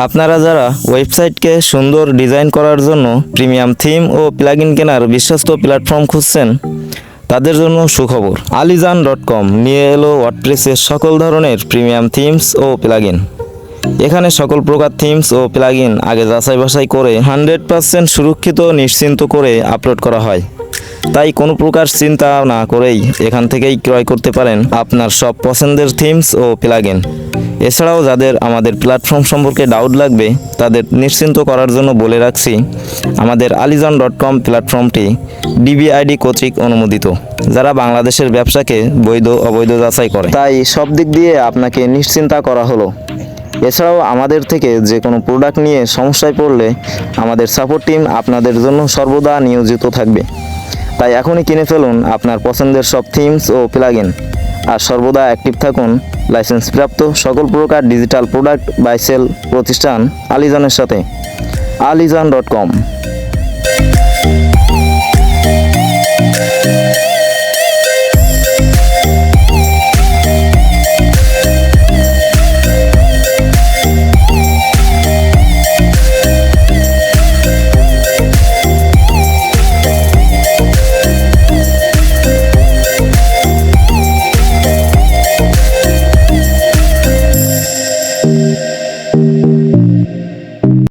আপনারা যারা ওয়েবসাইটকে সুন্দর ডিজাইন করার জন্য প্রিমিয়াম থিম ও প্লাগইন কেনার বিশ্বস্ত প্ল্যাটফর্ম খুঁজছেন, তাদের জন্য সুখবর। Alizan.com নিয়ে এলো ওয়ার্ডপ্রেসের সকল ধরনের প্রিমিয়াম থিমস ও প্লাগইন। এখানে সকল প্রকার থিমস ও প্লাগইন আগে যাচাই বাছাই করে 100% সুরক্ষিত নিশ্চিন্ত করে আপলোড করা হয়। তাই কোনো প্রকার চিন্তা না করেই এখান থেকেই ক্রয় করতে পারেন আপনার সব পছন্দের থিমস ও প্লাগইন। এছাড়াও যাদের আমাদের প্ল্যাটফর্ম সম্পর্কে ডাউট লাগবে তাদের নিশ্চিন্ত করার জন্য বলে রাখছি, আমাদের Alizan.com প্ল্যাটফর্মটি DBID কর্তৃক অনুমোদিত, যারা বাংলাদেশের ব্যবসাকে বৈধ অবৈধ যাচাই করে। তাই সব দিক দিয়ে আপনাকে নিশ্চিন্তা করা হলো। এছাড়াও আমাদের থেকে যে কোনো প্রোডাক্ট নিয়ে সমস্যায় পড়লে আমাদের সাপোর্ট টিম আপনাদের জন্য সর্বদা নিয়োজিত থাকবে। তাই এখনই কিনে ফেলুন আপনার পছন্দের সব থিমস ও প্লাগইন, আর সর্বদা অ্যাক্টিভ থাকুন লাইসেন্সপ্রাপ্ত সকল প্রকার ডিজিটাল প্রোডাক্ট বাই সেল প্রতিষ্ঠান Alizan-এর সাথে। Alizan.com।